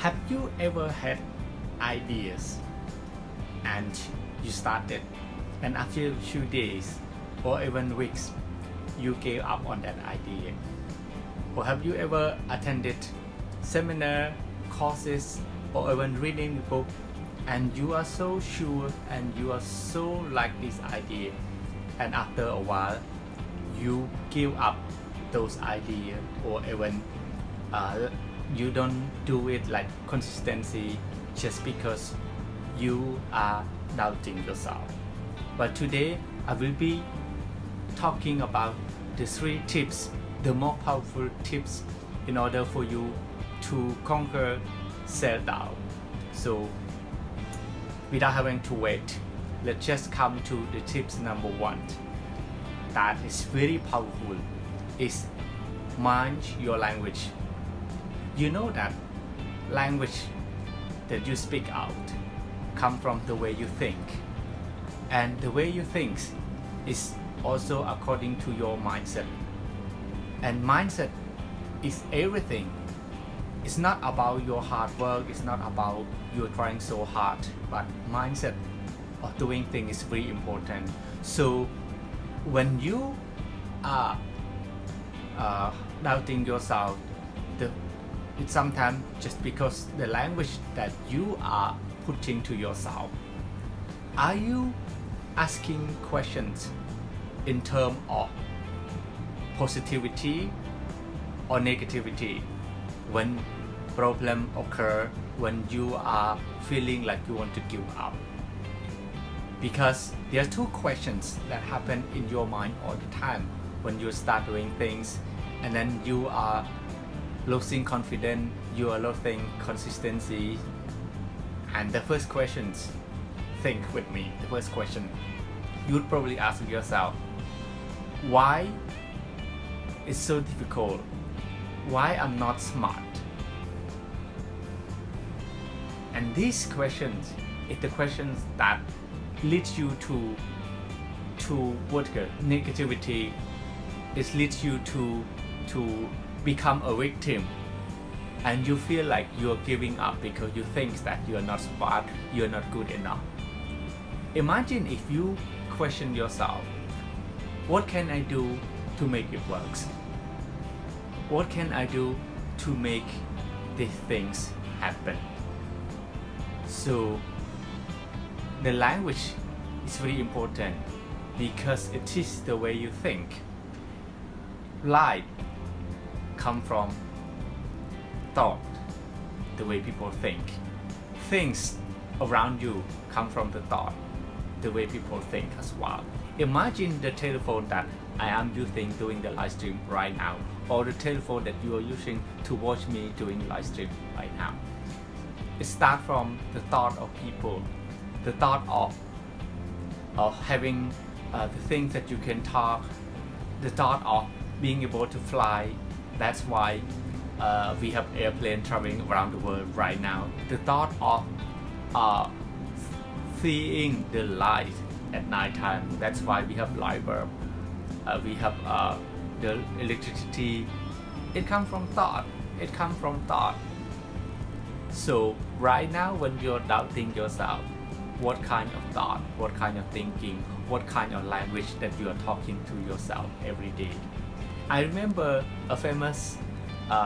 Have you ever had ideas and you started, and after a few days or even weeks you gave up on that idea? Or have you ever attended seminar, courses, or even reading a book, and you are so sure and you are so like this idea, and after a while you give up those ideas, or even you don't do it like consistency just because you are doubting yourself? But today I will be talking about the 3 tips, the more powerful tips in order for you to conquer self-doubt. So without having to wait, let's just come to the tips number 1 that is very powerful, is mind your language. You know that language that you speak out come from the way you think, and the way you think is also according to your mindset, and mindset is everything. It's not about your hard work, it's not about you trying so hard, but mindset of doing things is very important. So when you are doubting yourself, it's sometimes just because the language that you are putting to yourself. Are you asking questions in terms of positivity or negativity when problem occur, when you are feeling like you want to give up? Because there are 2 questions that happen in your mind all the time when you start doing things, and then you are losing confidence, you are losing consistency. And the first questions, think with me, the first question you'd probably ask yourself, why it's so difficult? Why I'm not smart? And these questions is the questions that leads you to what negativity. It leads you to become a victim, and you feel like you're giving up because you think that you're not smart, you're not good enough. Imagine if you question yourself, what can I do to make it work? What can I do to make these things happen? So the language is very important because it is the way you think. Life come from thought, the way people think. Things around you come from the thought, the way people think as well. Imagine the telephone that I am using doing the live stream right now, or the telephone that you are using to watch me doing live stream right now. It starts from the thought of people, the thought of having the things that you can talk, the thought of being able to fly. That's why we have airplane traveling around the world right now. The thought of seeing the light at night time. That's why we have light bulb. We have the electricity. It comes from thought. It comes from thought. So right now when you're doubting yourself, what kind of thought, what kind of thinking, what kind of language that you are talking to yourself every day? I remember a famous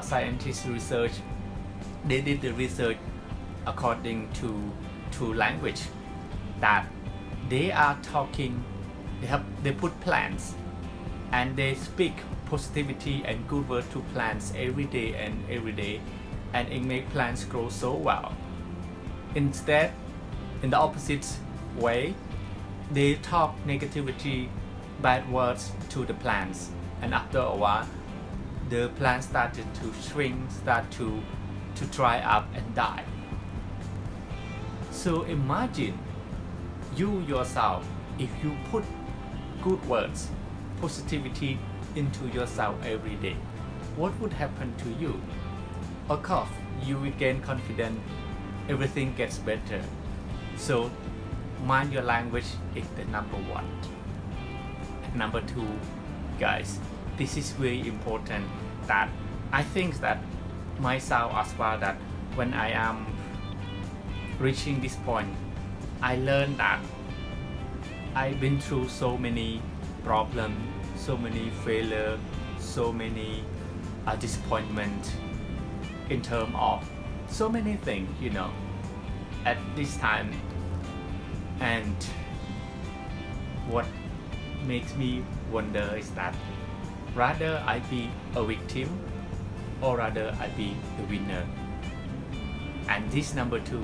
scientist research. They did the research according to language, that they are talking, they put plants and they speak positivity and good word to plants every day, and it make plants grow so well. Instead, in the opposite way, they talk negativity, bad words to the plants, and after a while the plant started to shrink, start to dry up and die. So imagine you yourself, if you put good words, positivity into yourself every day, what would happen to you? Of course, you will gain confidence, everything gets better. So mind your language is the number 1. Number 2, guys, this is very important, that I think that myself as well, that when I am reaching this point, I learned that I've been through so many problems, so many failure, so many disappointment in terms of so many things, at this time. And what makes me wonder is that rather I be a victim or rather I be the winner. And this number 2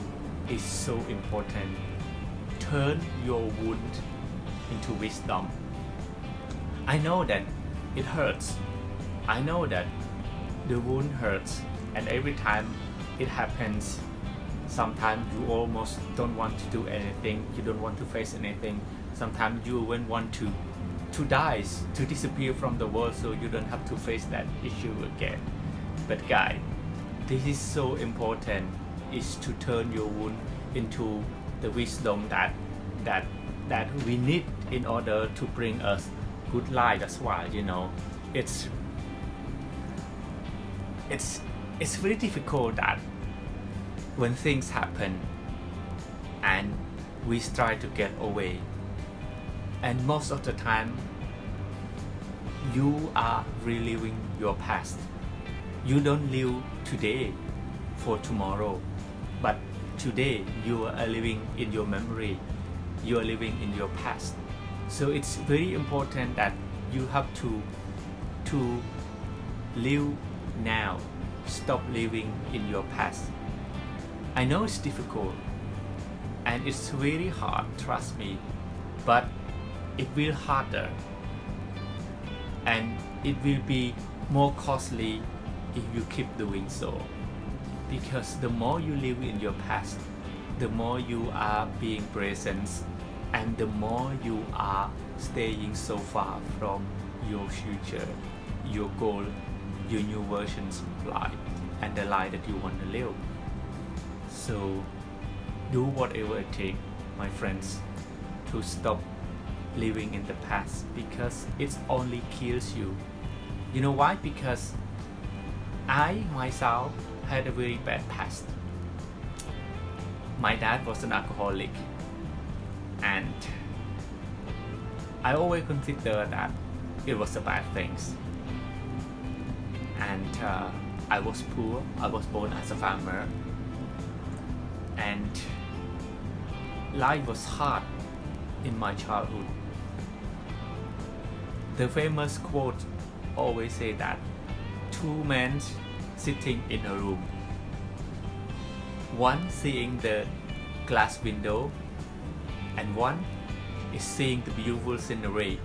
is so important. Turn your wound into wisdom. I know that it hurts. I know that the wound hurts, and every time it happens, sometimes you almost don't want to do anything, you don't want to face anything. Sometimes you even want to die, to disappear from the world so you don't have to face that issue again. But guys, this is so important, is to turn your wound into the wisdom that we need in order to bring us good life as well. It's very difficult that when things happen and we try to get away, and most of the time you are reliving your past. You don't live today for tomorrow, but today you are living in your memory, you are living in your past. So it's very important that you have to live now. Stop living in your past. I know it's difficult and it's very hard, trust me, but it will harder and it will be more costly if you keep doing so. Because the more you live in your past, the more you are being present and the more you are staying so far from your future, your goal, your new versions of life and the life that you want to live. So do whatever it takes, my friends, to stop living in the past, because it only kills you. You know why? Because I myself had a very bad past. My dad was an alcoholic, and I always consider that it was a bad thing. And I was poor. I was born as a farmer, and life was hard in my childhood. The famous quote always say that 2 men sitting in a room, one seeing the glass window and one is seeing the beautiful scenery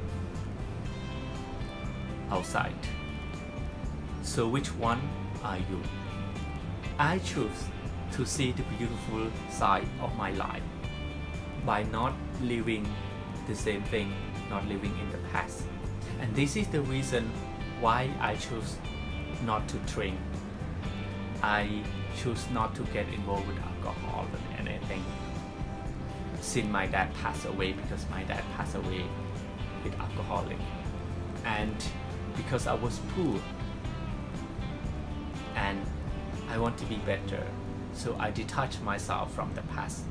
outside. So which one are you? I choose to see the beautiful side of my life by not living the same thing, not living in the past. And this is the reason why I choose not to drink. I choose not to get involved with alcohol and anything. Since my dad passed away, because my dad passed away with alcoholic, and because I was poor and I want to be better, so I detach myself from the past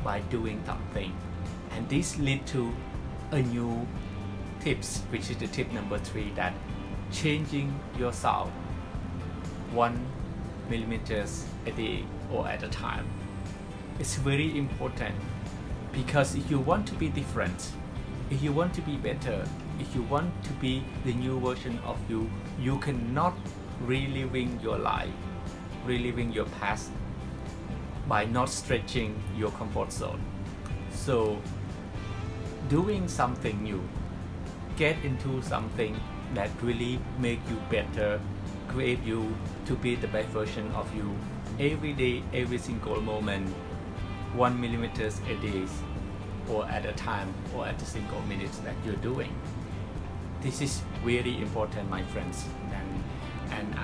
by doing something. And this lead to a new tips, which is the tip number 3, that changing yourself 1 millimeters a day or at a time. It's very important, because if you want to be different, if you want to be better, if you want to be the new version of you, you cannot reliving your life, reliving your past by not stretching your comfort zone. So doing something new, get into something that really make you better, create you to be the best version of you every day, every single moment, 1 millimeters a day or at a time or at a single minute that you're doing. This is very important, my friends, and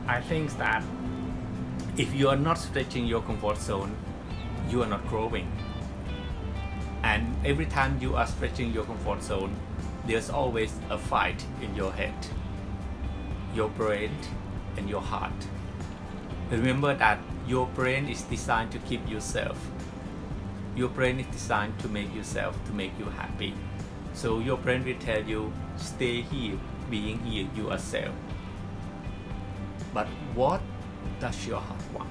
I think that if you are not stretching your comfort zone, you are not growing. And every time you are stretching your comfort zone, there's always a fight in your head, your brain and your heart. Remember that your brain is designed to keep yourself. Your brain is designed to make yourself, to make you happy. So your brain will tell you, stay here, being here, you are safe. But what does your heart want?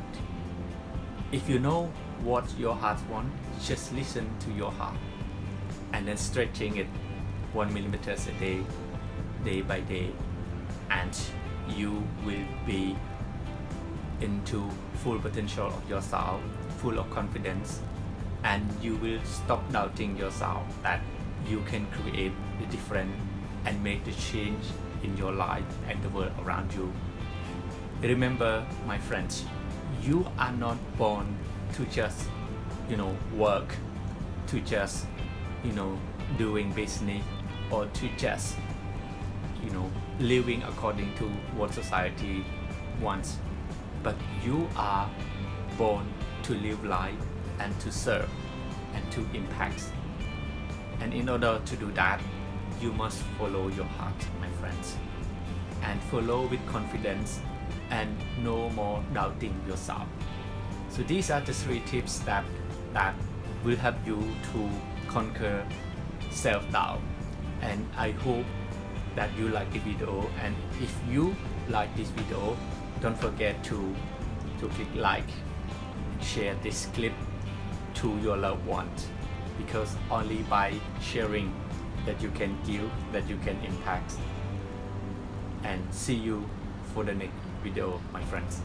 If you know what your heart wants, just listen to your heart and then stretching it 1 millimeter a day, day by day, and you will be into full potential of yourself, full of confidence, and you will stop doubting yourself that you can create the difference and make the change in your life and the world around you. Remember, my friends, you are not born to just, work, to just, doing business, or to just, living according to what society wants. But you are born to live life and to serve and to impact. And in order to do that, you must follow your heart, my friends, and follow with confidence and no more doubting yourself. So these are the 3 tips that will help you to conquer self-doubt. And I hope that you like the video, and if you like this video, don't forget to click like and share this clip to your loved ones, because only by sharing that you can give, that you can impact. And see you for the next video, my friends.